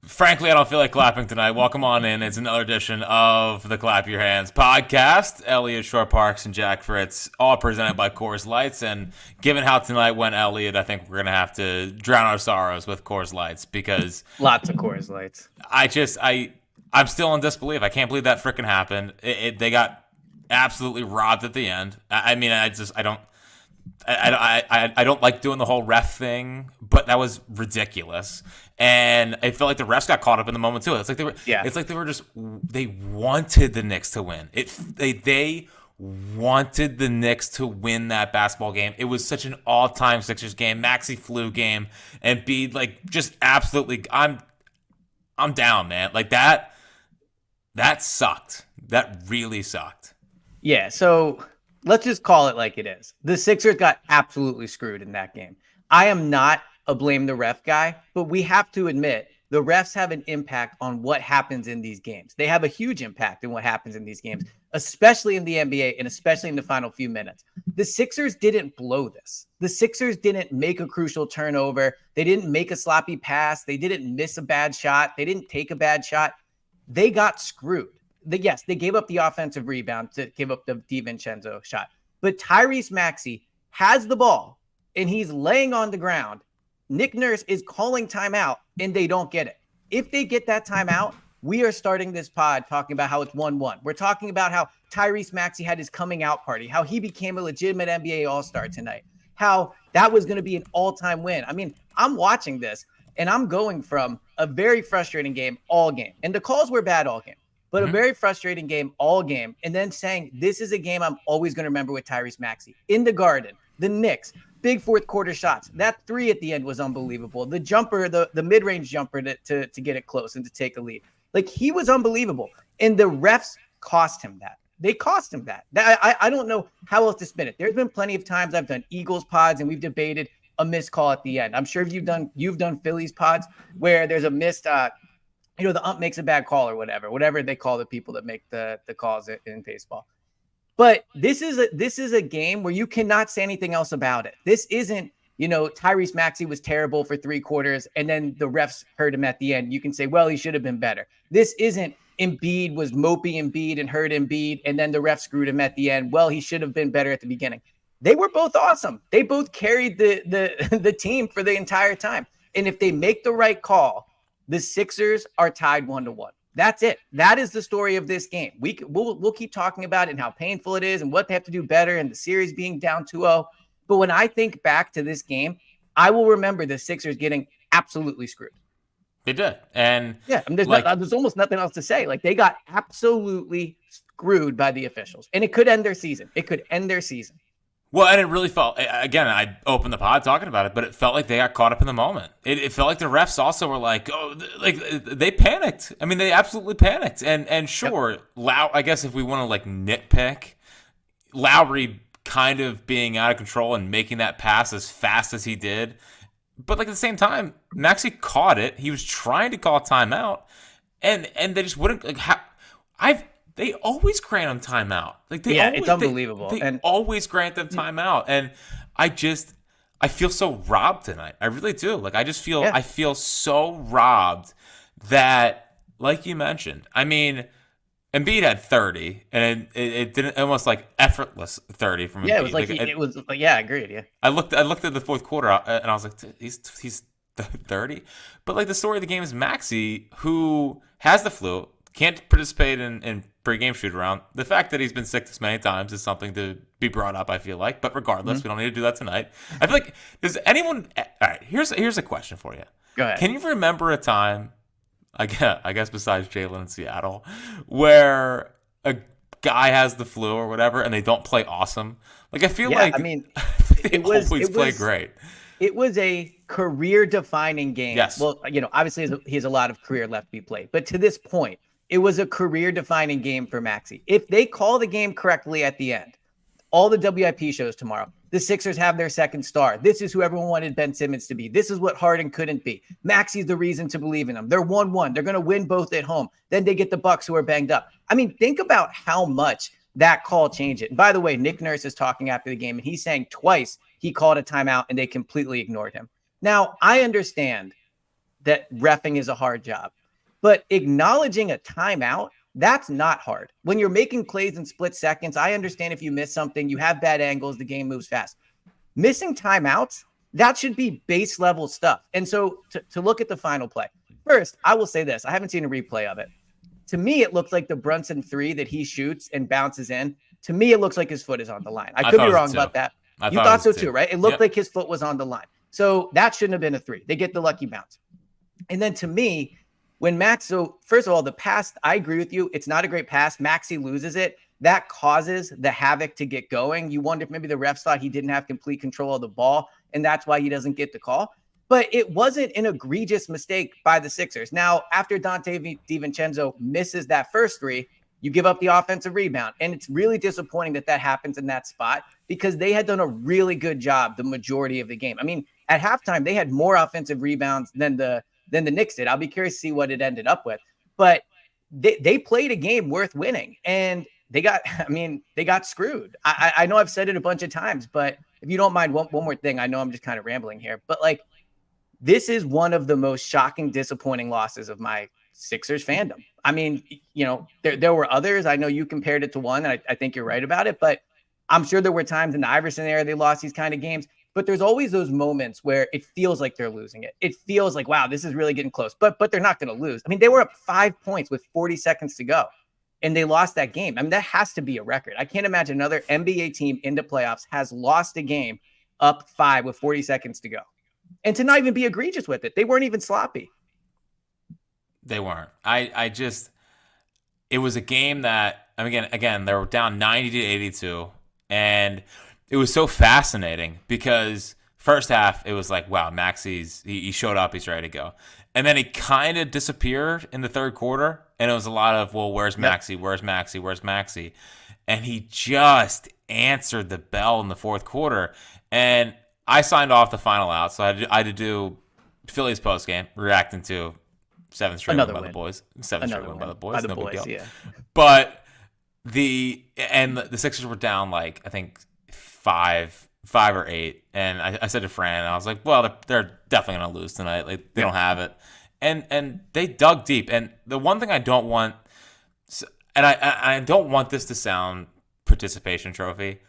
Frankly, I don't feel like clapping tonight. Welcome on in. It's another edition of the Clap Your Hands podcast. Elliot Shore Parks and Jack Fritz, all presented by Coors Lights. And given how tonight went, Elliot, I think we're gonna have to drown our sorrows with Coors Lights because Lots of Coors Lights. I'm still in disbelief. I can't believe that freaking happened. They got absolutely robbed at the end. I don't like doing the whole ref thing, but that was ridiculous. And I felt like the refs got caught up in the moment too. It's like they wanted the Knicks to win. They wanted the Knicks to win that basketball game. It was such an all-time Sixers game, Maxey flu game, and be like just absolutely. I'm down, man. Like that sucked. That really sucked. Yeah, so let's just call it like it is. The Sixers got absolutely screwed in that game. I am not a blame the ref guy, but we have to admit the refs have an impact on what happens in these games. They have a huge impact in what happens in these games, especially in the NBA and especially in the final few minutes. The Sixers didn't blow this. The Sixers didn't make a crucial turnover. They didn't make a sloppy pass. They didn't miss a bad shot. They didn't take a bad shot. They got screwed. Yes, they gave up the offensive rebound to give up the DiVincenzo shot. But Tyrese Maxey has the ball, and he's laying on the ground. Nick Nurse is calling timeout, and they don't get it. If they get that timeout, we are starting this pod talking about how it's 1-1. We're talking about how Tyrese Maxey had his coming out party, how he became a legitimate NBA All-Star tonight, how that was going to be an all-time win. I mean, I'm watching this, and I'm going from a very frustrating game all game. And the calls were bad all game. But a very frustrating game all game. And then saying, this is a game I'm always going to remember with Tyrese Maxey. In the Garden, the Knicks, big fourth quarter shots. That three at the end was unbelievable. The jumper, the mid-range jumper to get it close and to take a lead. Like, he was unbelievable. And the refs cost him that. They cost him that. I don't know how else to spin it. There's been plenty of times I've done Eagles pods and we've debated a missed call at the end. I'm sure you've done Phillies pods where there's a missed the ump makes a bad call or whatever they call the people that make the calls in baseball. But this is a game where you cannot say anything else about it. This isn't, Tyrese Maxey was terrible for three quarters and then the refs hurt him at the end. You can say, well, he should have been better. This isn't Embiid was mopey Embiid and hurt Embiid and then the refs screwed him at the end. Well, he should have been better at the beginning. They were both awesome. They both carried the team for the entire time. And if they make the right call, the Sixers are tied 1-1. That's it. That is the story of this game. We'll keep talking about it and how painful it is and what they have to do better and the series being down 2-0. But when I think back to this game, I will remember the Sixers getting absolutely screwed. They did. And yeah, there's almost nothing else to say. Like, they got absolutely screwed by the officials. And it could end their season. Well, and it really felt, again, I opened the pod talking about it, but it felt like they got caught up in the moment. It felt like the refs also were like, they panicked. I mean, they absolutely panicked. And sure, yep. I guess if we want to nitpick, Lowry kind of being out of control and making that pass as fast as he did. But at the same time, Maxey caught it. He was trying to call timeout, and they just wouldn't. They always grant them timeout. It's unbelievable. They always grant them timeout, and I feel so robbed tonight. I really do. I feel so robbed that, like you mentioned. I mean, Embiid had 30, and it didn't almost effortless 30 from Embiid. Yeah, agreed. Yeah. I looked at the fourth quarter, and I was like, he's 30, but the story of the game is Maxey, who has the flu, can't participate in pre-game shoot-around. The fact that he's been sick this many times is something to be brought up, I feel like. But regardless, we don't need to do that tonight. I feel like, does anyone... All right, here's a question for you. Go ahead. Can you remember a time, I guess besides Jalen in Seattle, where a guy has the flu or whatever and they don't play awesome? I feel they always play great. It was a career-defining game. Yes. Well, obviously he has a lot of career left to be played. But to this point, it was a career-defining game for Maxey. If they call the game correctly at the end, all the WIP shows tomorrow, the Sixers have their second star. This is who everyone wanted Ben Simmons to be. This is what Harden couldn't be. Maxey's the reason to believe in them. They're 1-1. They're going to win both at home. Then they get the Bucks, who are banged up. I mean, think about how much that call changed it. And by the way, Nick Nurse is talking after the game, and he's saying twice he called a timeout, and they completely ignored him. Now, I understand that reffing is a hard job. But acknowledging a timeout, that's not hard. When you're making plays in split seconds, I understand if you miss something, you have bad angles, the game moves fast. Missing timeouts, that should be base level stuff. And so to look at the final play, first, I will say this. I haven't seen a replay of it. To me, it looks like the Brunson three that he shoots and bounces in. To me, it looks like his foot is on the line. I could be wrong about that. You thought so too, right? It looked like his foot was on the line. So that shouldn't have been a three. They get the lucky bounce. And then to me, when so first of all, the pass, I agree with you. It's not a great pass. Maxey loses it. That causes the havoc to get going. You wonder if maybe the refs thought he didn't have complete control of the ball, and that's why he doesn't get the call. But it wasn't an egregious mistake by the Sixers. Now, after Dante DiVincenzo misses that first three, you give up the offensive rebound. And it's really disappointing that that happens in that spot because they had done a really good job the majority of the game. I mean, at halftime, they had more offensive rebounds than the Knicks did. I'll be curious to see what it ended up with. But they played a game worth winning. And they got screwed. I know I've said it a bunch of times, but if you don't mind, one more thing. I know I'm just kind of rambling here, but like, this is one of the most shocking, disappointing losses of my Sixers fandom. I mean, there were others. I know you compared it to one, and I think you're right about it, but I'm sure there were times in the Iverson era they lost these kind of games, but there's always those moments where it feels like they're losing it. It feels like, wow, this is really getting close, but they're not going to lose. I mean, they were up 5 points with 40 seconds to go, and they lost that game. I mean, that has to be a record. I can't imagine another NBA team in the playoffs has lost a game up 5 with 40 seconds to go. And to not even be egregious with it. They weren't even sloppy. They weren't. It was a game that, I mean, again, they were down 90 to 82. And it was so fascinating because first half, it was like, wow, Maxey's, he showed up, he's ready to go. And then he kind of disappeared in the third quarter. And it was a lot of, well, where's Maxey? Where's Maxey? Where's Maxey? And he just answered the bell in the fourth quarter. And I signed off the final out, so I had to do Phillies postgame, reacting to 7th straight win by the boys. 7th straight win by the boys. No big deal. Yeah. But the Sixers were down like, I think 5 or 8. And I said to Fran, I was like, well, they're definitely going to lose tonight. Like, they don't have it. And they dug deep. And the one thing I don't want, and I don't want this to sound participation trophy,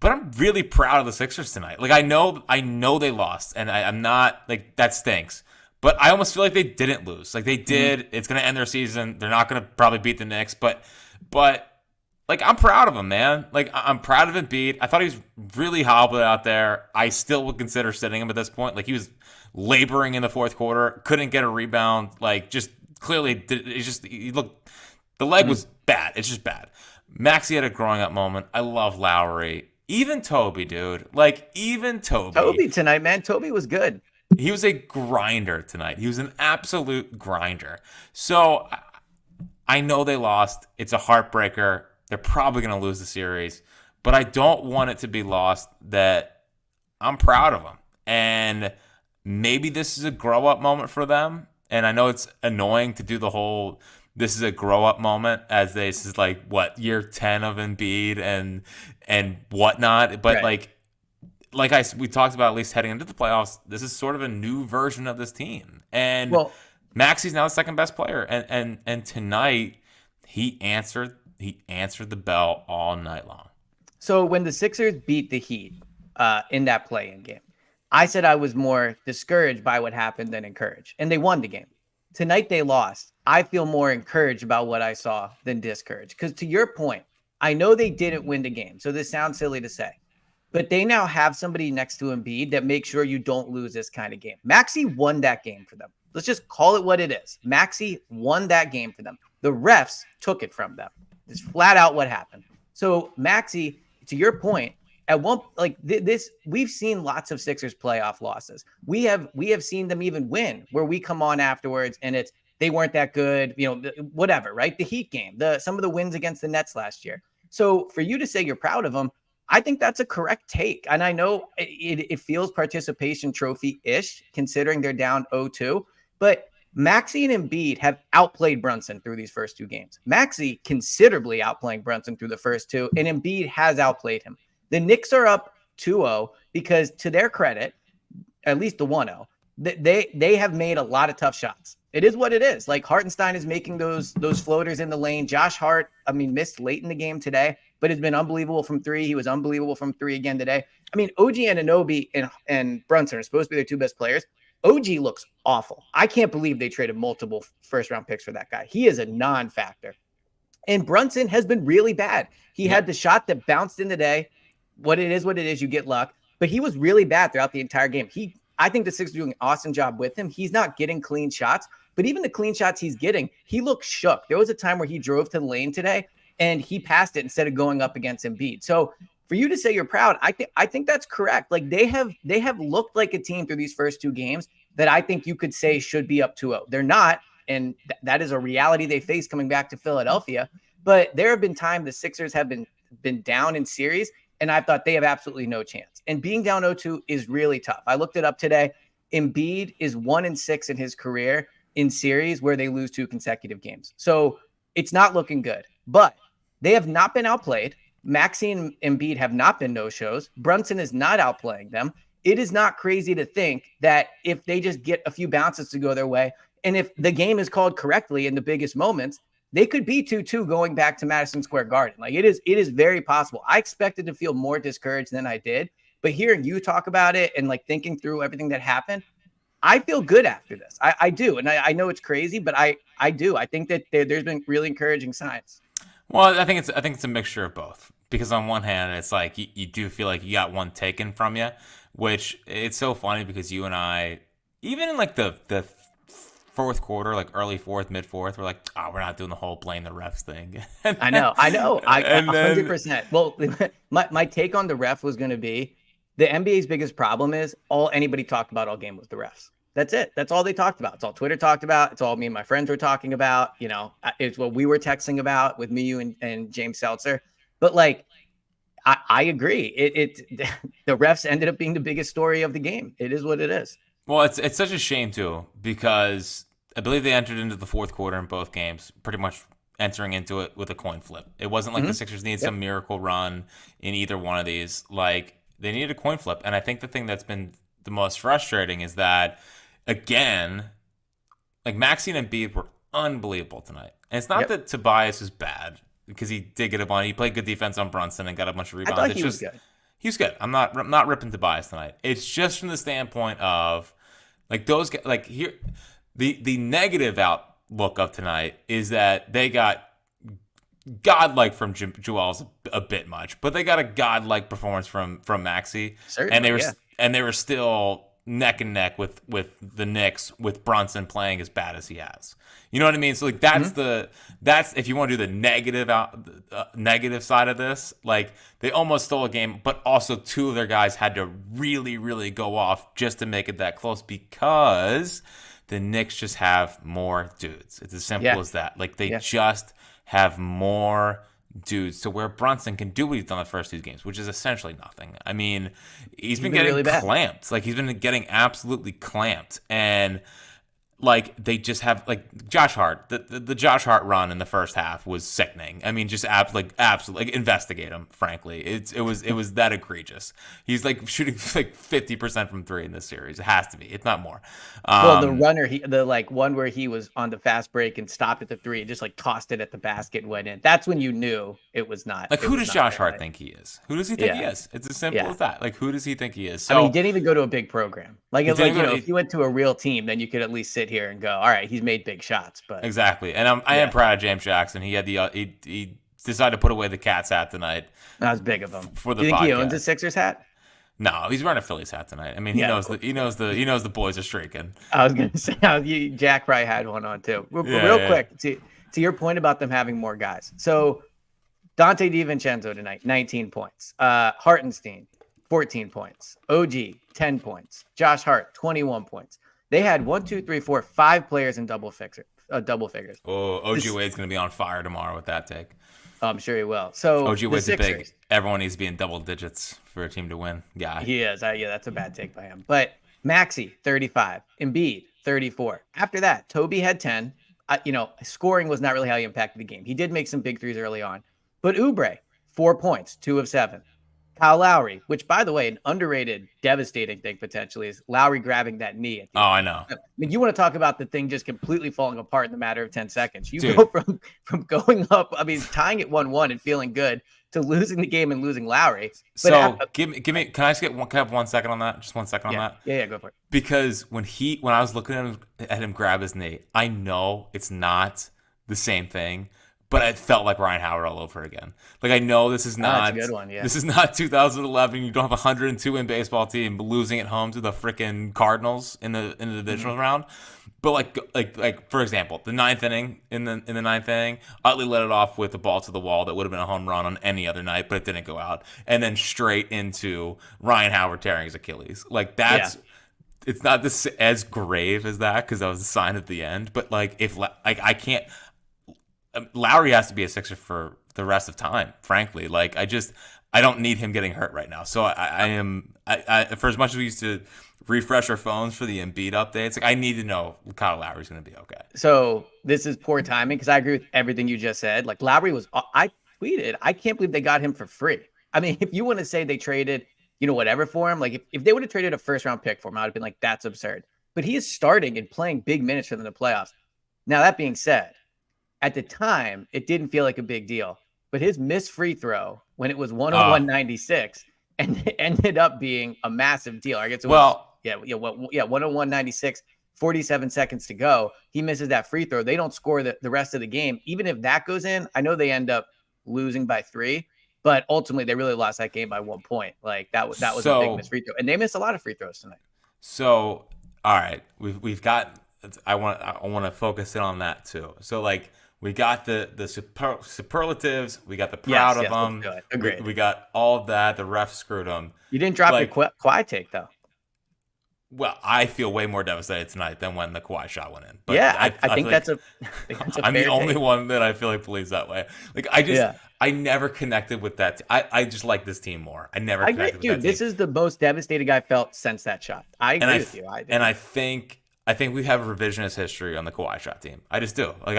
but I'm really proud of the Sixers tonight. Like, I know they lost, and I'm not, like, that stinks. But I almost feel like they didn't lose. Like, they did. Mm-hmm. It's going to end their season. They're not going to probably beat the Knicks. But like, I'm proud of them, man. Like, I'm proud of Embiid. I thought he was really hobbled out there. I still would consider sitting him at this point. Like, he was laboring in the fourth quarter. Couldn't get a rebound. Like, just clearly, he looked, the leg was bad. It's just bad. Maxey had a growing up moment. I love Lowry. Even Toby, dude. Like, even Toby. Toby tonight, man. Toby was good. He was a grinder tonight. He was an absolute grinder. So, I know they lost. It's a heartbreaker. They're probably going to lose the series. But I don't want it to be lost that I'm proud of them. And maybe this is a grow-up moment for them. And I know it's annoying to do the whole, this is a grow-up moment, as this is like, what, year 10 of Embiid and whatnot. But right. We talked about, at least heading into the playoffs, this is sort of a new version of this team. And Maxey's now the second best player. And tonight, he answered the bell all night long. So when the Sixers beat the Heat in that play-in game, I said I was more discouraged by what happened than encouraged. And they won the game. Tonight they lost. I feel more encouraged about what I saw than discouraged. Because to your point, I know they didn't win the game. So this sounds silly to say. But they now have somebody next to Embiid that makes sure you don't lose this kind of game. Maxey won that game for them. Let's just call it what it is. Maxey won that game for them. The refs took it from them. It's flat out what happened. So Maxey, to your point, at one this, we've seen lots of Sixers playoff losses. We have seen them even win where we come on afterwards and it's they weren't that good, whatever, right? The Heat game, some of the wins against the Nets last year. So for you to say you're proud of them, I think that's a correct take. And I know it feels participation trophy-ish considering they're down 0-2, but Maxey and Embiid have outplayed Brunson through these first 2 games. Maxey considerably outplaying Brunson through the first 2, and Embiid has outplayed him. The Knicks are up 2-0 because, to their credit, at least the 1-0, They have made a lot of tough shots. It is what it is. Like Hartenstein is making those floaters in the lane. Josh Hart, I mean, missed late in the game today, but has been unbelievable from three. He was unbelievable from three again today. I mean, OG Anunoby and Brunson are supposed to be their two best players. OG looks awful. I can't believe they traded multiple first round picks for that guy. He is a non-factor. And Brunson has been really bad. He had the shot that bounced in today. What it is, you get luck. But he was really bad throughout the entire game. I think the Sixers are doing an awesome job with him. He's not getting clean shots, but even the clean shots he's getting, he looks shook. There was a time where he drove to the lane today and he passed it instead of going up against Embiid. So for you to say you're proud, I think that's correct. Like they have looked like a team through these first two games that I think you could say should be up 2-0. They're not, and that is a reality they face coming back to Philadelphia. But there have been times the Sixers have been down in series, and I thought they have absolutely no chance. And being down 0-2 is really tough. I looked it up today. Embiid is 1-6 in his career in series where they lose 2 consecutive games. So it's not looking good. But they have not been outplayed. Maxey and Embiid have not been no-shows. Brunson is not outplaying them. It is not crazy to think that if they just get a few bounces to go their way, and if the game is called correctly in the biggest moments, they could be 2-2 going back to Madison Square Garden. Like it is very possible. I expected to feel more discouraged than I did, but hearing you talk about it and like thinking through everything that happened, I feel good after this. I do. And I know it's crazy, but I do. I think that there's been really encouraging signs. Well, I think it's a mixture of both. Because on one hand, it's like you do feel like you got one taken from you, which it's so funny because you and I, even in like the fourth quarter, like early fourth, mid fourth, we're like, oh, we're not doing the whole blame the refs thing. I know. I 100%. Well, my take on the ref was going to be the NBA's biggest problem is all anybody talked about all game was the refs. That's it. That's all they talked about. It's all Twitter talked about. It's all me and my friends were talking about. You know, it's what we were texting about with me, you, and James Seltzer. But like, I agree. The refs ended up being the biggest story of the game. It is what it is. Well, it's such a shame too because I believe they entered into the fourth quarter in both games, pretty much entering into it with a coin flip. It wasn't like the Sixers needed some miracle run in either one of these. Like they needed a coin flip, and I think the thing that's been the most frustrating is that again, like Maxey and Embiid were unbelievable tonight, and it's not that Tobias is bad. Because he did get a bunch. He played good defense on Brunson and got a bunch of rebounds. I thought he was good. He was good. I'm not ripping Tobias tonight. It's just from the standpoint of like those guys. Like here, the negative outlook of tonight is that they got godlike from Joel's a bit much, but they got a godlike performance from Maxey. Certainly, and they were still neck and neck with the Knicks with Brunson playing as bad as he has. You know what I mean? So like that's if you want to do the negative side of this, like they almost stole a game, but also 2 of their guys had to really, really go off just to make it that close because the Knicks just have more dudes. It's as simple as that. Like they just have more dudes to where Brunson can do what he's done the first 2 games, which is essentially nothing. I mean, he's been getting really clamped. Like he's been getting absolutely clamped. And like they just have like Josh Hart, the Josh Hart run in the first half was sickening. I mean, just absolutely like investigate him. Frankly, it was that egregious. He's like shooting like 50% from 3 in this series. It has to be. It's not more. Well, the runner, the like one where he was on the fast break and stopped at the 3, just like tossed it at the basket and went in. That's when you knew it was not. Like who does Josh Hart think he is? Who does he think he is? It's as simple as that. Like who does he think he is? So I mean, he didn't even go to a big program. Like if you went to a real team, then you could at least sit here and go, all right, he's made big shots. But exactly, and I am proud of James Jackson. He had he decided to put away the Cats hat tonight. That was big of him. For the Do you think podcast. he owns a Sixers hat? No, he's wearing a Phillies hat tonight. I mean, he knows the boys are streaking. I was gonna say Jack probably had one on too. Real quick to your point about them having more guys. So Dante DiVincenzo tonight, 19 points. Hartenstein, 14 points. OG, 10 points. Josh Hart, 21 points. They had 5 players in double figures. Oh, OG Wade's going to be on fire tomorrow with that take. I'm sure he will. So OG Wade's a big. Everyone needs to be in double digits for a team to win. Yeah, he is. That's a bad take by him. But Maxey, 35. Embiid, 34. After that, Toby had 10. Scoring was not really how he impacted the game. He did make some big threes early on. But Oubre, 4 points, 2 of 7. Kyle Lowry, which, by the way, an underrated, devastating thing potentially is Lowry grabbing that knee at the Oh, end. I know, I mean, you want to talk about the thing just completely falling apart in the matter of 10 seconds. You go dude. from going up, I mean, tying it 1-1 and feeling good to losing the game and losing Lowry. But So give me. Can I just get one? Can I have 1 second on that? Just 1 second on yeah, that. yeah, go for it. Because when I was looking at him grab his knee, I know it's not the same thing, but it felt like Ryan Howard all over again. Like I know this is That's not a good one. Yeah. this is not 2011. You don't have a 102 in baseball team losing at home to the freaking Cardinals in the divisional round. But like for example, the ninth inning in the ninth inning, Utley let it off with the ball to the wall that would have been a home run on any other night, but it didn't go out, and then straight into Ryan Howard tearing his Achilles. Like that's. Yeah. It's not this as grave as that because that was a sign at the end. But like if like I can't, Lowry has to be a Sixer for the rest of time. Frankly, like I don't need him getting hurt right now. So I for as much as we used to refresh our phones for the Embiid updates, like I need to know Kyle Lowry's going to be okay. So this is poor timing because I agree with everything you just said. Like Lowry was, I tweeted, I can't believe they got him for free. I mean, if you want to say they traded, whatever for him, like if they would have traded a first round pick for him, I'd have been like, that's absurd. But he is starting and playing big minutes for them in the playoffs. Now, that being said, at the time, it didn't feel like a big deal. But his missed free throw when it was 101.96 and it ended up being a massive deal. I guess it was, 101.96, 47 seconds to go. He misses that free throw. They don't score the rest of the game. Even if that goes in, I know they end up losing by 3, but ultimately they really lost that game by 1 point. Like that was a big missed free throw. And they missed a lot of free throws tonight. So all right, we've got. I want to focus in on that too. So like we got the superlatives, we got the proud of them. Agreed. We got all of that. The ref screwed them. You didn't drop your Kawhi take though. Well, I feel way more devastated tonight than when the Kawhi shot went in. But yeah, I think that's a. I'm the only one that I feel like believes that way. Like I never connected with that. I just like this team more. I never connected with that team. This is the most devastated I felt since that shot. I agree with you. I think we have a revisionist history on the Kawhi shot team. I just do. Like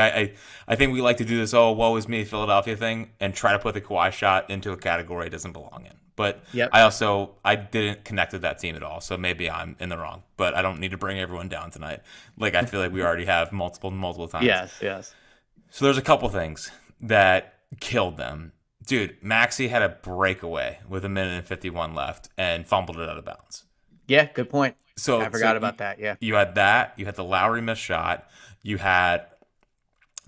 I think we like to do this woe is me Philadelphia thing and try to put the Kawhi shot into a category it doesn't belong in. But I didn't connect with that team at all, so maybe I'm in the wrong. But I don't need to bring everyone down tonight. Like I feel like we already have multiple times. Yes. So there's a couple things that killed them. Dude, Maxey had a breakaway with 1:51 left and fumbled it out of bounds. Yeah, good point. So I forgot about that. Yeah. You had that. You had the Lowry missed shot. You had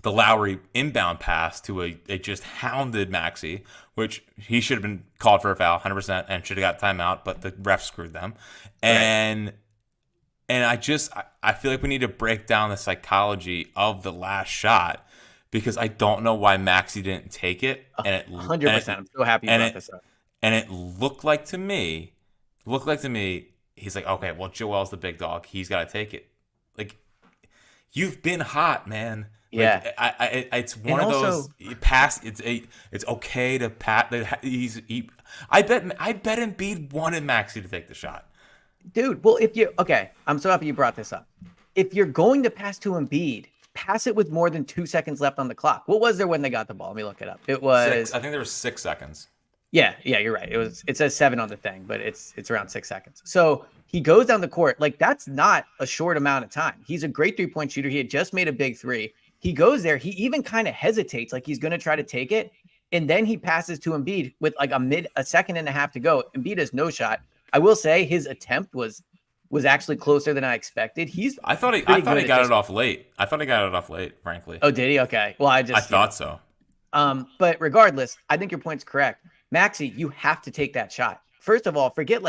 the Lowry inbound pass to a just hounded Maxey, which he should have been called for a foul 100% and should have got timeout, but the ref screwed them. And I feel like we need to break down the psychology of the last shot because I don't know why Maxey didn't take it. And it 100%. I'm so happy you brought this up. And it looked like to me, he's like, okay, well, Joel's the big dog. He's got to take it. Like, you've been hot, man. Yeah, like, it's one of those pass. It's okay to pass. I bet Embiid wanted Maxey to take the shot, dude. Well, I'm so happy you brought this up. If you're going to pass to Embiid, pass it with more than 2 seconds left on the clock. What was there when they got the ball? Let me look it up. It was. I think there was 6 seconds. Yeah, you're right. It says 7 on the thing, but it's around 6 seconds. So he goes down the court. Like that's not a short amount of time. He's a great 3-point shooter. He had just made a big 3. He goes there. He even kind of hesitates, like he's going to try to take it. And then he passes to Embiid with like a second and a half to go. Embiid has no shot. I will say his attempt was actually closer than I expected. I thought he got it off late. I thought he got it off late, frankly. Oh, did he? Okay. Well, I thought so. But regardless, I think your point's correct. Maxey, you have to take that shot. First of all, forget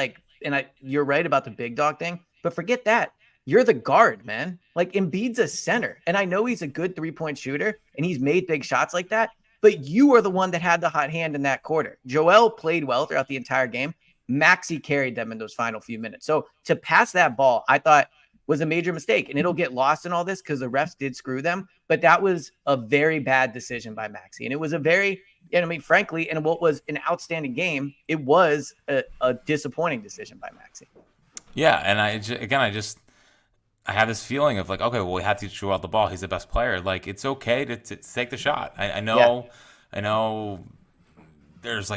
you're right about the big dog thing, but forget that. You're the guard, man. Like Embiid's a center. And I know he's a good 3-point shooter and he's made big shots like that, but you are the one that had the hot hand in that quarter. Joel played well throughout the entire game. Maxey carried them in those final few minutes. So to pass that ball, I thought was a major mistake, and it'll get lost in all this because the refs did screw them. But that was a very bad decision by Maxey. And it was frankly, in what was an outstanding game, it was a disappointing decision by Maxey. Yeah. And I have this feeling of like, okay, well, we have to throw out the ball. He's the best player. Like, it's okay to take the shot. I know there's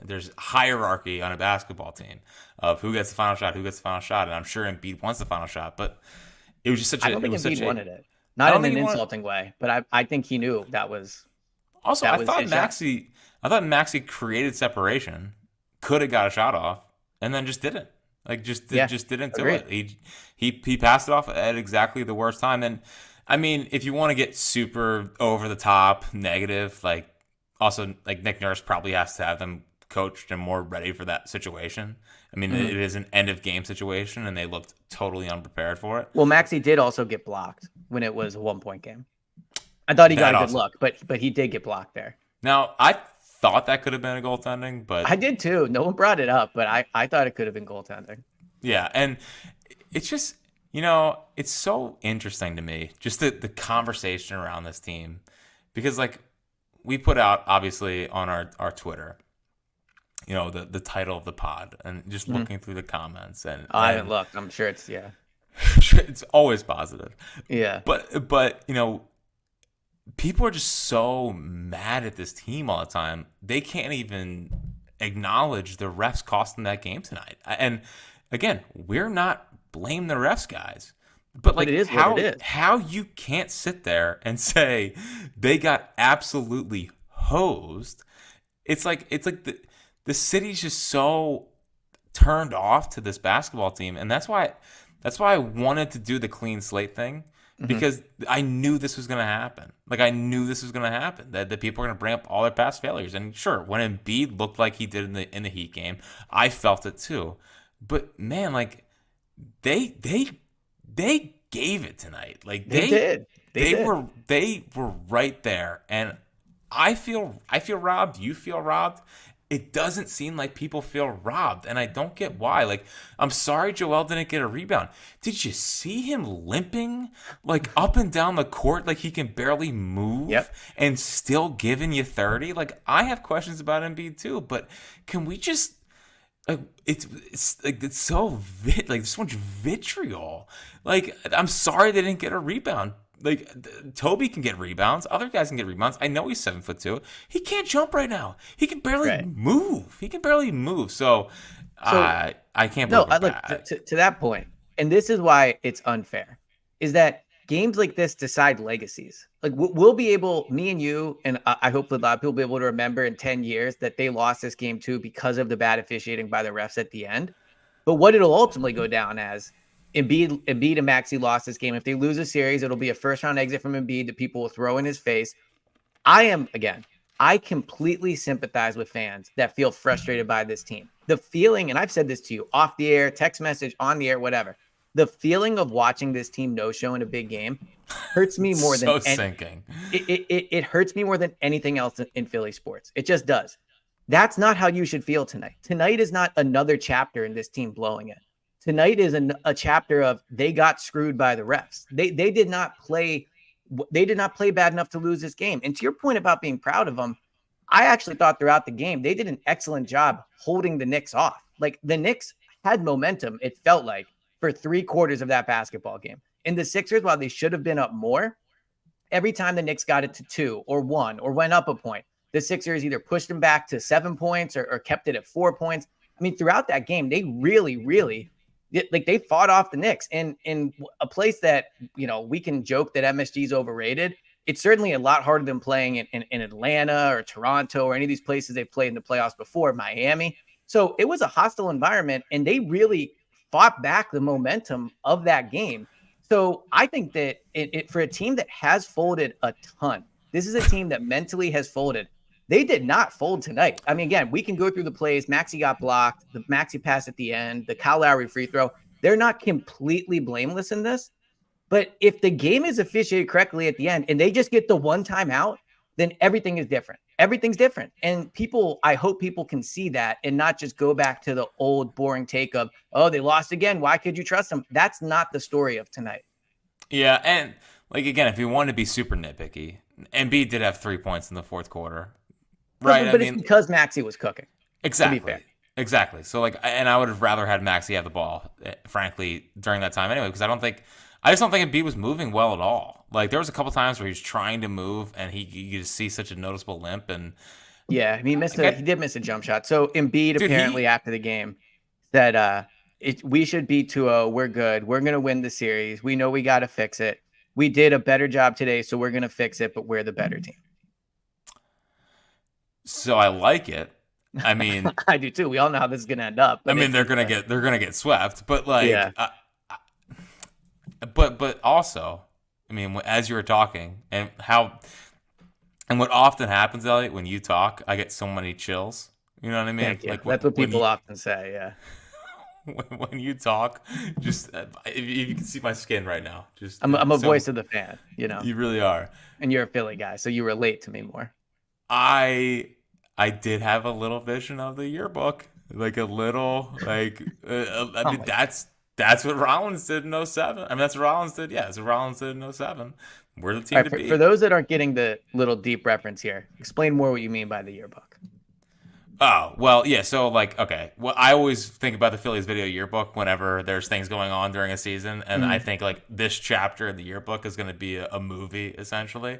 there's hierarchy on a basketball team of who gets the final shot, and I'm sure Embiid wants the final shot, but it was just such I a don't it think was such Embiid a wanted it. I Not don't in think an he wanted. insulting way, but I think he knew Also, that was his shot. I thought Maxi created separation, could have got a shot off, and then just didn't. Like Yeah, just didn't do agreed. it. He passed it off at exactly the worst time. And I mean, if you want to get super over the top negative, like also like Nick Nurse probably has to have them coached and more ready for that situation. I mean, Mhm. it is an end of game situation, and they looked totally unprepared for it. Well, Maxi did also get blocked when it was a 1 point game. I thought he got That a good also. look, but he did get blocked there. Now I thought that could have been a goaltending, I but did too. No one brought it up, but I thought it could have been goaltending. yeah, and it's just it's so interesting to me just the conversation around this team because like we put out obviously on our Twitter, the title of the pod and just Mhm. looking through the comments I haven't and looked. I'm sure it's yeah. it's always positive, Yeah. but people are just so mad at this team all the time. They can't even acknowledge the refs cost them that game tonight. And again, we're not blame the refs, guys. But But like it is what it is. how you can't sit there and say they got absolutely hosed. It's like the city's just so turned off to this basketball team, and that's why I wanted to do the clean slate thing Mhm. because I knew this was going to happen. Like I knew this was going to happen. That people are going to bring up all their past failures. And sure, when Embiid looked like he did in the Heat game, I felt it too. But man, like they gave it tonight. Like They did. They did. they were right there, and I feel robbed. You feel robbed. It doesn't seem like people feel robbed, and I don't get why. Like, I'm sorry Joel didn't get a rebound. Did you see him limping like up and down the court like he can barely move Yep. and still giving you 30? Like, I have questions about Embiid too, but can we just like it's like it's so like so much vitriol. Like, I'm sorry they didn't get a rebound. Like Toby can get rebounds, other guys can get rebounds. I know he's 7'2". He can't jump right now. He can barely Right. move. He can barely move. So So I can't no, believe we're look bad. to that point, and this is why it's unfair, is that games like this decide legacies. Like we'll be able, me and you, and I hope that a lot of people will be able to remember in 10 years that they lost this game too because of the bad officiating by the refs at the end. But what it'll ultimately go down as Embiid and Maxey lost this game. If they lose a series, it'll be a first round exit from Embiid that people will throw in his face. I completely sympathize with fans that feel frustrated by this team. The feeling, and I've said this to you off the air, text message, on the air, whatever. The feeling of watching this team no show in a big game hurts me more than So sinking. it hurts me more than anything else in Philly sports. It just does. That's not how you should feel tonight. Tonight is not another chapter in this team blowing it. Tonight is a chapter of they got screwed by the refs. They did not play bad enough to lose this game. And to your point about being proud of them, I actually thought throughout the game they did an excellent job holding the Knicks off. Like the Knicks had momentum, it felt like, for 3/4 of that basketball game. And the Sixers, while they should have been up more, every time the Knicks got it to 2 or 1 or went up a point, the Sixers either pushed them back to 7 points or kept it at 4 points. I mean, throughout that game, they really like they fought off the Knicks in a place that, we can joke that MSG is overrated. It's certainly a lot harder than playing in Atlanta or Toronto or any of these places they've played in the playoffs before, Miami. So it was a hostile environment, and they really fought back the momentum of that game. So I think that for a team that has folded a ton, this is a team that mentally has folded. They did not fold tonight. I mean, again, we can go through the plays. Maxey got blocked, the Maxey pass at the end, the Kyle Lowry free throw. They're not completely blameless in this. But if the game is officiated correctly at the end and they just get the one time out, then everything is different. Everything's different. And I hope people can see that and not just go back to the old boring take of, oh, they lost again. Why could you trust them? That's not the story of tonight. Yeah, and like again, if you want to be super nitpicky, Embiid did have 3 points in the fourth quarter. Right. But it's because Maxey was cooking. Exactly. To be fair. Exactly. So like, and I would have rather had Maxey have the ball, frankly, during that time anyway, because I just don't think Embiid was moving well at all. Like there was a couple times where he was trying to move, and you just see such a noticeable limp, and Yeah, he did miss a jump shot. So Embiid Dude, apparently he after the game said we should beat 2-0. We're good. We're going to win the series. We know we got to fix it. We did a better job today, so we're going to fix it, but we're the better team. so I like it. I mean, I do too. We all know how this is going to end up, but they're gonna get swept, but like, yeah. but also, I mean, as you were talking, and what often happens, Elliot, when you talk, I get so many chills. You know what I mean? Thank you. Like That's what people often say. Yeah. when you talk, just if you can see my skin right now, just I'm a so voice of the fan, you really are. and you're a Philly guy, so you relate to me more. I I did have a little vision of the yearbook, like a little like I Oh mean my, that's what Rollins did in '07. I mean that's what Rollins did. Yeah, that's what Rollins did in '07. We're the all team right. to For beat. those that aren't getting the little deep reference here, explain more what you mean by the yearbook. Oh, well, yeah, so like okay. Well, I always think about the Phillies video yearbook whenever there's things going on during a season, and I Mhm. think like this chapter of the yearbook is going to be a movie essentially.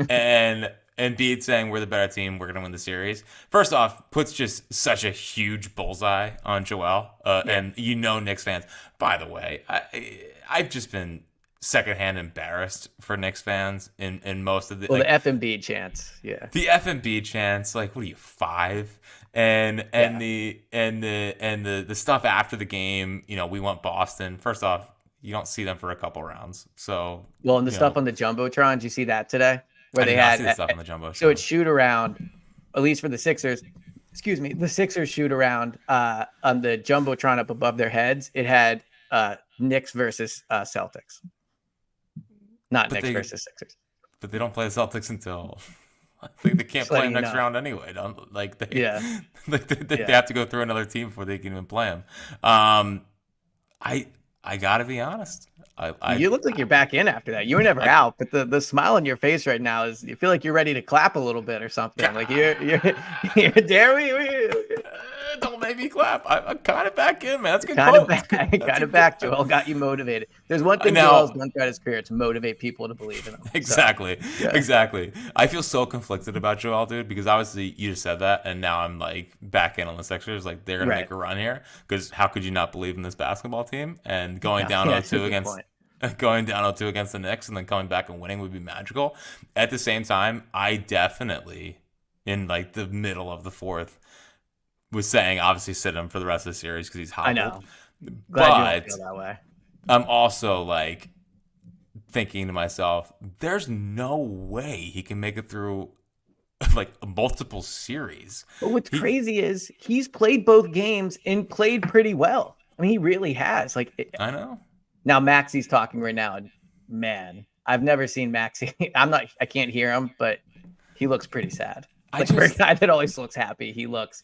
And Bede saying we're the better team, we're going to win the series. First off, puts just such a huge bullseye on Joel, Yeah. and Knicks fans. By the way, I've just been secondhand embarrassed for Knicks fans in most of the Well, the like F&B chance. Yeah. the FMB chants, like what are you, 5? And Yeah. the stuff after the game, we want Boston. First off, you don't see them for a couple rounds. So, Well, and the you stuff know, on the Jumbotron, did you see that today? Where I they did not see had, the stuff on the so it's Jumbotron. shoot around, at least for the Sixers, excuse me, the Sixers shoot around on the Jumbotron up above their heads. It had Knicks versus Celtics, not But Knicks they versus Sixers. but they don't play the Celtics until I think they can't Just play letting them you next know. round anyway. Don't like they Yeah. like they Yeah. have to go through another team before they can even play them. Um, I gotta be honest. You look like you're back in after that. You were never I, out, but the smile on your face right now is you feel like you're ready to clap a little bit or something. Like you're there Don't make me clap. I'm kind of back in, man. That's a good kind of quote. That's back, good. That's kind a of good. back. Joel got you motivated. There's one thing Joel's Now, done throughout his career to motivate people to believe in him. So exactly, yeah, exactly. I feel so conflicted about Joel, dude, because obviously you just said that, and now I'm like back in on the Sixers. Like they're gonna right. make a run here because how could you not believe in this basketball team? And going Yeah, down yeah, that's a 0-2 good against point. going down 0-2 against the Knicks and then coming back and winning would be magical. At the same time, I definitely in like the middle of the fourth was saying obviously sit him for the rest of the series because he's I hobbled. know. Glad you don't But feel that way. I'm also like thinking to myself, there's no way he can make it through like multiple series. But what's He, crazy is he's played both games and played pretty well. I mean, he really has. I know. Now Maxi's talking right now, and man, I've never seen Maxi. I can't hear him, but he looks pretty sad. I Like for a just guy that always looks happy, he looks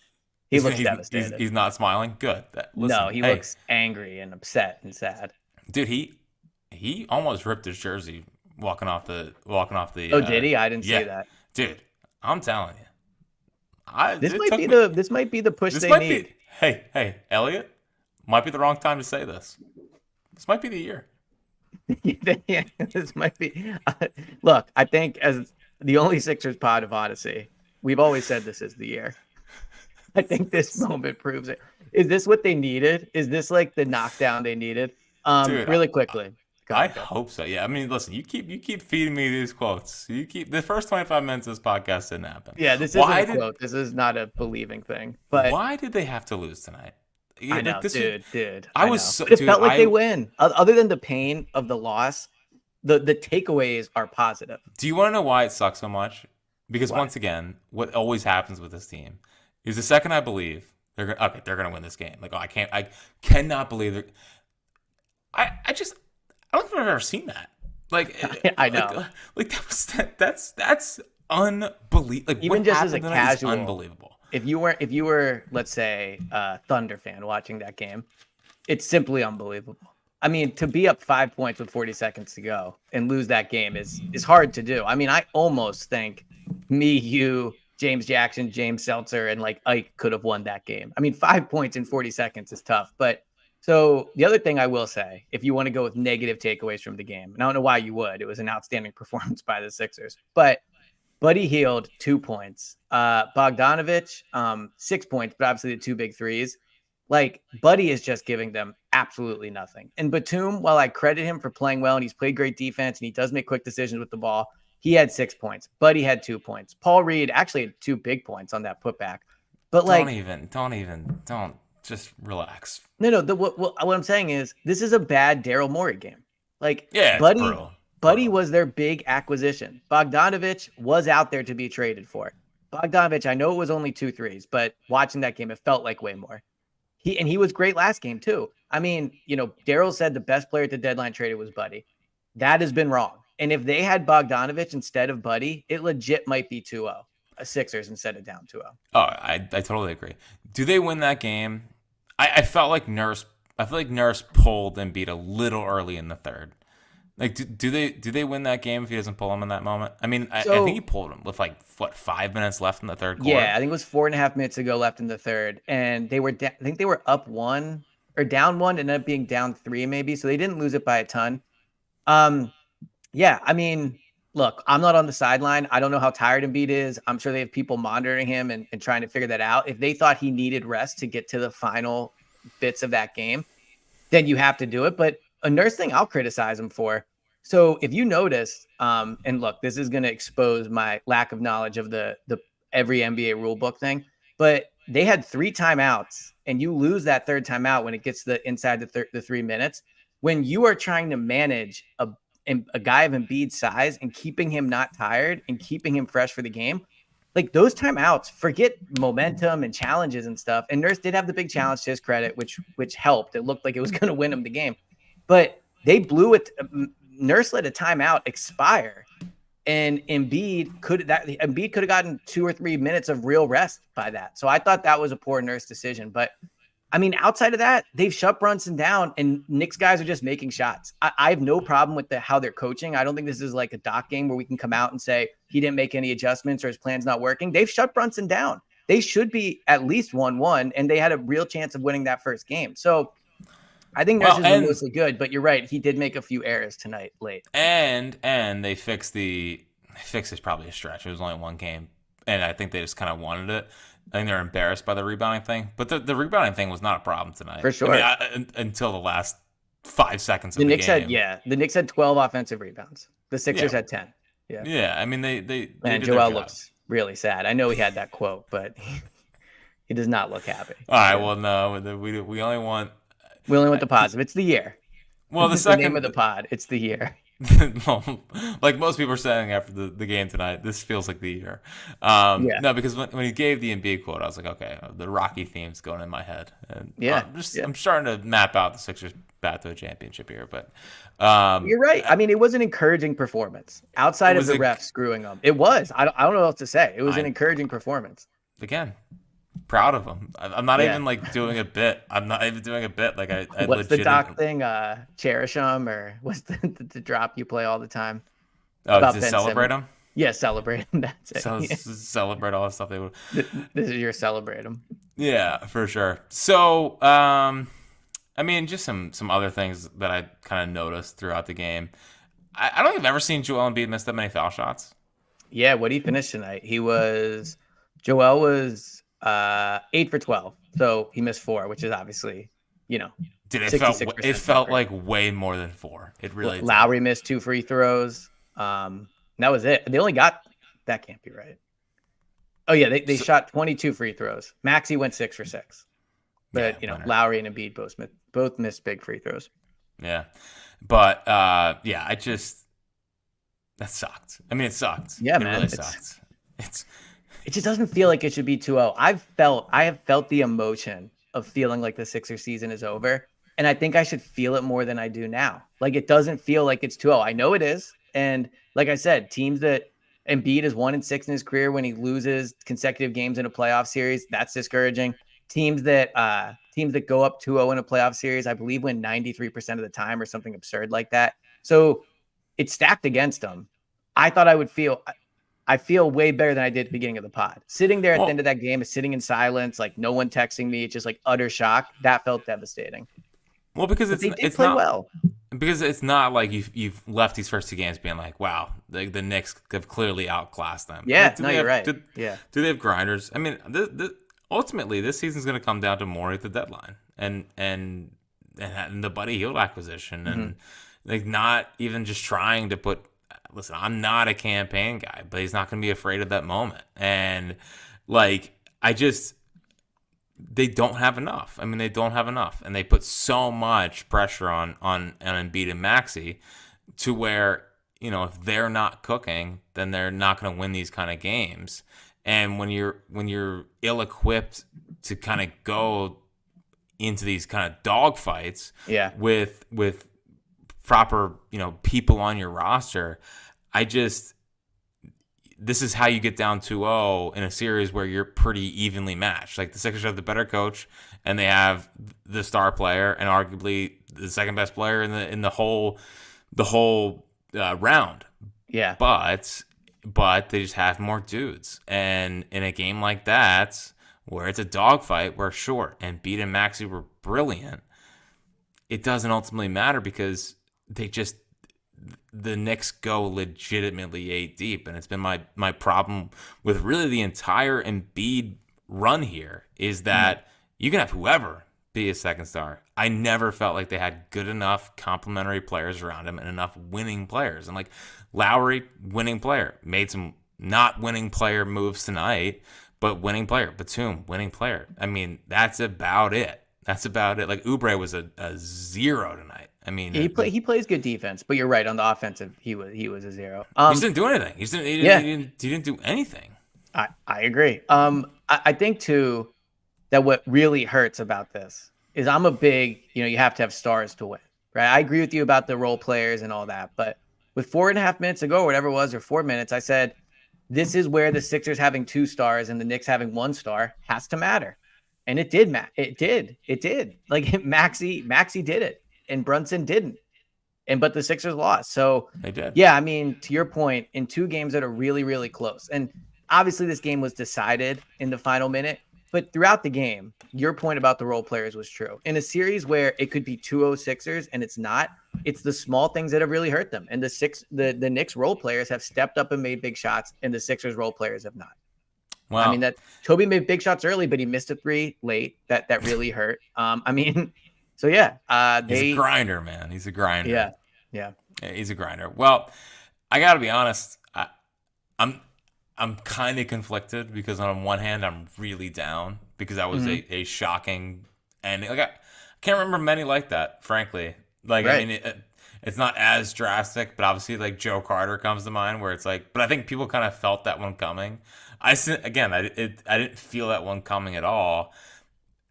devastated. he's not smiling. Good. No, Listen, he hey, looks angry and upset and sad. dude, he almost ripped his jersey walking off the. Oh, did he? I didn't see Yeah, that. dude, I'm telling you, I This it might took be me. the push This they might need. be. Hey, Elliot, might be the wrong time to say this. This might be the year. Yeah, this might be. Look, I think as the only Sixers pod of Odyssey, we've always said this is the year. I think this moment proves it. Is this what they needed? Is this like the knockdown they needed? Dude, Really quickly. Go I ahead, go. hope so. Yeah, I mean, listen, you keep feeding me these quotes. You keep the first 25 minutes of this podcast didn't happen. Yeah, this isn't a quote. This is not a believing thing. But Why did they have to lose tonight? I Yeah, like know, this was, dude. I I was know. so, But it dude. felt like they win. Other than the pain of the loss, the takeaways are positive. Do you want to know why it sucks so much? Because Why? once again, what always happens with this team is the second I believe they're gonna win this game. Like, oh, I cannot believe it. I don't think I've ever seen that. Like, I know. like that's unbelievable. Like, Even what just as a happened tonight is casual, unbelievable. if you were, let's say, a Thunder fan watching that game, it's simply unbelievable. I mean, to be up 5 points with 40 seconds to go and lose that game is hard to do. I mean, I almost think me, you, James Jackson, James Seltzer, and like Ike could have won that game. I mean, 5 points in 40 seconds is tough. But so the other thing I will say, if you want to go with negative takeaways from the game, and I don't know why you would, it was an outstanding performance by the Sixers. But Buddy Hield, 2 points. Bogdanovich, 6 points, but obviously the two big threes. Like, Buddy is just giving them absolutely nothing. And Batum, while I credit him for playing well and he's played great defense and he does make quick decisions with the ball, he had 6 points. Buddy had 2 points. Paul Reed actually had 2 big points on that putback. But like, don't just relax. no. What I'm saying is this is a bad Daryl Morey game. Like, Yeah, it's Buddy, brutal. Buddy was their big acquisition. Bogdanovich was out there to be traded for. Bogdanovich, I know it was only 2 threes, but watching that game, it felt like way more. He was great last game too. I mean, Daryl said the best player at the deadline traded was Buddy. That has been wrong. And if they had Bogdanovich instead of Buddy, it legit might be 2-0. Sixers instead of down 2-0. Oh, I totally agree. Do they win that game? I felt like Nurse. I feel like Nurse pulled Embiid a little early in the third. Like, do they win that game if he doesn't pull him in that moment? I mean, I think he pulled him with 5 minutes left in the third quarter. Yeah, I think it was 4.5 minutes to go left in the third, and they were I think they were up one or down one, and ended up being down three maybe, so they didn't lose it by a ton. Yeah, I mean, look, I'm not on the sideline. I don't know how tired Embiid is. I'm sure they have people monitoring him and trying to figure that out. If they thought he needed rest to get to the final bits of that game, then you have to do it. But a Nurse thing I'll criticize him for. So if you notice, and look, this is going to expose my lack of knowledge of the every NBA rule book thing, but they had 3 timeouts, and you lose that third timeout when it gets inside the 3 minutes. When you are trying to manage a guy of Embiid's size and keeping him not tired and keeping him fresh for the game, like those timeouts, forget momentum and challenges and stuff. And Nurse did have the big challenge to his credit, which helped. It looked like it was going to win him the game, but they blew it. Nurse let a timeout expire, and Embiid could have gotten 2 or 3 minutes of real rest by that. So I thought that was a poor Nurse decision. But I mean, outside of that, they've shut Brunson down, and Knicks guys are just making shots. I have no problem with how they're coaching. I don't think this is like a Doc game where we can come out and say he didn't make any adjustments or his plan's not working. They've shut Brunson down. They should be at least 1-1, and they had a real chance of winning that first game. So I think Nurse has been mostly good, but you're right. He did make a few errors tonight late. And they fixed is probably a stretch. It was only one game, and I think they just kind of wanted it. I think they're embarrassed by the rebounding thing, but the rebounding thing was not a problem tonight. For sure. I mean, until the last 5 seconds of the Knicks game. The Knicks had 12 offensive rebounds. The Sixers had 10. Yeah. Yeah, I mean, they did Joel looks really sad. I know he had that quote, but he does not look happy. All right, well, no, we only want... We only want the positive. It's the year. Well, the name of the pod. It's the year. Like most people are saying after the game tonight, this feels like the year. No, because when he gave the Embiid quote, I was like, okay, the Rocky theme's going in my head, and I'm starting to map out the Sixers path to a championship here. But you're right. I mean, it was an encouraging performance outside of the refs screwing them. It was. I don't know what else to say. It was an encouraging performance. Again, proud of him. I'm not even doing a bit. I'm not even doing a bit. Like I what's the Doc thing? Cherish them, or what's the drop you play all the time? Oh, to celebrate them? Yeah, celebrate them. That's it. So celebrate all the stuff they would. This is your celebrate them. Yeah, for sure. So, I mean, just some other things that I kind of noticed throughout the game. I don't think I've ever seen Joel Embiid miss that many foul shots. Yeah, what did he finish tonight? Joel was 8 for 12, so he missed 4, which is obviously, Dude, it felt like way more than 4. It really did. Lowry missed 2 free throws. That was it. They only got that can't be right. Oh yeah, they shot 22 free throws. Maxey went 6 for 6, but Lowry and Embiid both missed big free throws. Yeah, but that sucked. I mean, it sucked. Yeah, it man, really sucked. It just doesn't feel like it should be 2-0. I have felt the emotion of feeling like the Sixers season is over, and I think I should feel it more than I do now. Like, it doesn't feel like it's 2-0. I know it is, and like I said, teams that Embiid is 1-6 in his career when he loses consecutive games in a playoff series, that's discouraging. Teams that go up 2-0 in a playoff series, I believe, win 93% of the time or something absurd like that. So it's stacked against them. I thought I feel way better than I did at the beginning of the pod. Sitting there at the end of that game, is sitting in silence, like no one texting me, it's just like utter shock. That felt devastating. Well, because they did play well. because it's not like you've left these first two games being like, wow, the Knicks have clearly outclassed them. Yeah, Like, no, you're right. Yeah. do they have grinders? I mean, ultimately, this season's going to come down to more at the deadline and the Buddy Hield acquisition, and like not even just trying to put. Listen, I'm not a campaign guy, but he's not going to be afraid of that moment, and like I just. They don't have enough. I mean, they don't have enough, and they put so much pressure on Embiid and Maxey to where if they're not cooking, then they're not going to win these kind of games. And when you're ill-equipped to kind of go into these kind of dogfights, with proper people on your roster, this is how you get down 2-0 in a series where you're pretty evenly matched. Like the Sixers have the better coach, and they have the star player, and arguably the second best player in the whole round. Yeah, but they just have more dudes, and in a game like that where it's a dogfight, where sure Embiid and Maxey were brilliant, it doesn't ultimately matter because the Knicks go legitimately 8 deep, and it's been my problem with really the entire Embiid run here is that you can have whoever be a second star. I never felt like they had good enough complementary players around him and enough winning players. And like Lowry, winning player, made some not winning player moves tonight, but winning player. Batum, winning player. I mean, that's about it. Like Oubre was a 0 tonight. I mean, he plays good defense, but you're right on the offensive. He was a 0. He just didn't do anything. He didn't do anything. I agree. I think too that what really hurts about this is I'm a big you have to have stars to win, right? I agree with you about the role players and all that, but with 4.5 minutes ago, or whatever it was, or 4 minutes, I said this is where the Sixers having 2 stars and the Knicks having 1 star has to matter, and it did. It did. Like Maxey did it. And Brunson didn't. But the Sixers lost. So they did. Yeah, I mean, to your point, in 2 games that are really, really close. And obviously this game was decided in the final minute, but throughout the game, your point about the role players was true. In a series where it could be 2-0 Sixers and it's not, it's the small things that have really hurt them. And the Knicks role players have stepped up and made big shots, and the Sixers role players have not. Wow. I mean, that Toby made big shots early, but he missed a 3 late. That really hurt. So yeah, he's a grinder, man. He's a grinder. Yeah, he's a grinder. Well, I gotta be honest. I'm kind of conflicted because on one hand, I'm really down because that was a shocking ending. Like I can't remember many like that, frankly. Like right. I mean, it's not as drastic, but obviously, like Joe Carter comes to mind, where it's like. But I think people kind of felt that one coming. I didn't feel that one coming at all.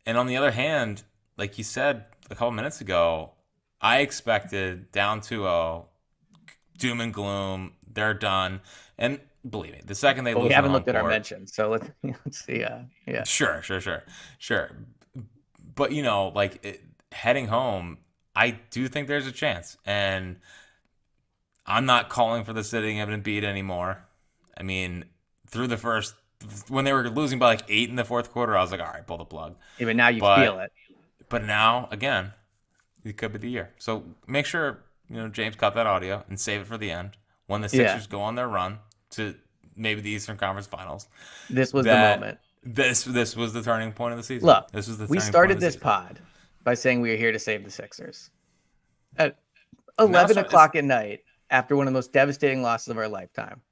And on the other hand, like you said a couple minutes ago, I expected down 2-0, doom and gloom, they're done. And believe me, the second they lose, we haven't looked at our mentions, so let's see. Yeah. Sure. But heading home, I do think there's a chance, and I'm not calling for the sitting of Embiid anymore. I mean, through the first, when they were losing by like 8 in the fourth quarter, I was like, all right, pull the plug. Even now you feel it. But now, again, it could be the year. So make sure, James cut that audio and save it for the end when the Sixers go on their run to maybe the Eastern Conference Finals. This was the moment. This was the turning point of the season. Look, this was the we started this pod by saying we were here to save the Sixers. At 11 o'clock at night, after one of the most devastating losses of our lifetime,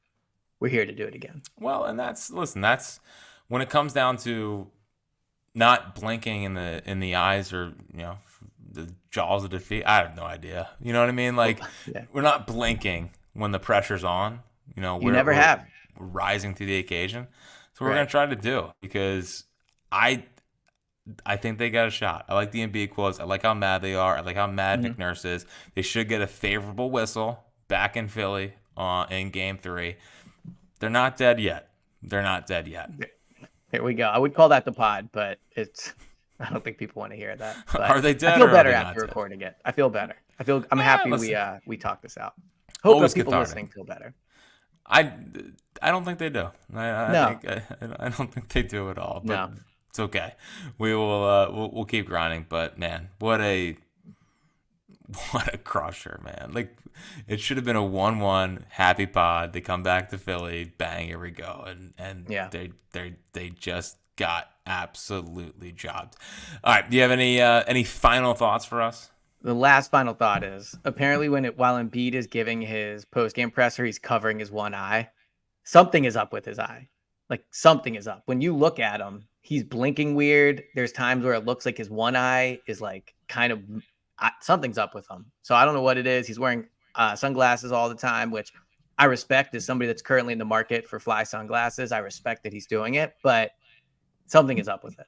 we're here to do it again. Well, and that's when it comes down to not blinking in the eyes or the jaws of defeat. I have no idea. You know what I mean? Like we're not blinking when the pressure's on. We're rising to the occasion. So we're gonna try to do, because I think they got a shot. I like the Embiid quotes. I like how mad they are. I like how mad Nick Nurse is. They should get a favorable whistle back in Philly in Game 3. They're not dead yet. Here we go. I would call that the pod, but I don't think people want to hear that. But are they dead? I feel better after recording it. I feel better. I'm happy we talked this out. Hope that people listening feel better. I don't think they do. I don't think they do at all. But no. It's okay. We will we'll keep grinding. But man, what a What a crusher, man. Like, it should have been a 1-1 happy pod. They come back to Philly, bang, here we go. And Yeah. they just got absolutely jobbed. All right, do you have any final thoughts for us? The last final thought is apparently while Embiid is giving his post game presser, he's covering his one eye. Something is up with his eye. Like something is up. When you look at him, he's blinking weird. There's times where it looks like his one eye is like kind of something's up with him. So I don't know what it is. He's wearing sunglasses all the time, which I respect as somebody that's currently in the market for fly sunglasses. I respect that he's doing it, but something is up with it.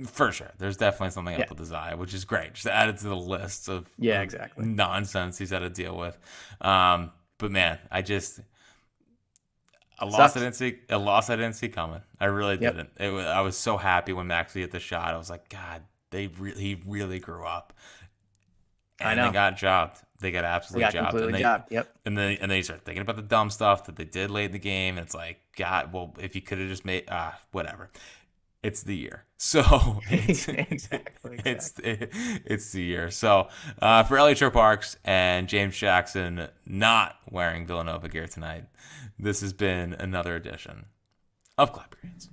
For sure. There's definitely something Yeah. up with his eye, which is great. Just add it to the list Yeah, of exactly. nonsense he's had to deal with. But man, a loss Sucks. a loss I didn't see coming. I really Yep. didn't. I was so happy when Maxey hit the shot. I was like, God, he really grew up. I And know. they got jobbed. They got We absolutely got jobbed. completely jobbed. Yep. And then you start thinking about the dumb stuff that they did late in the game. And it's like, God, well, if you could have just made whatever. It's the year. So Exactly. it's the year. So for Elliot Parks and James Jackson not wearing Villanova gear tonight, this has been another edition of Clap Your Hands.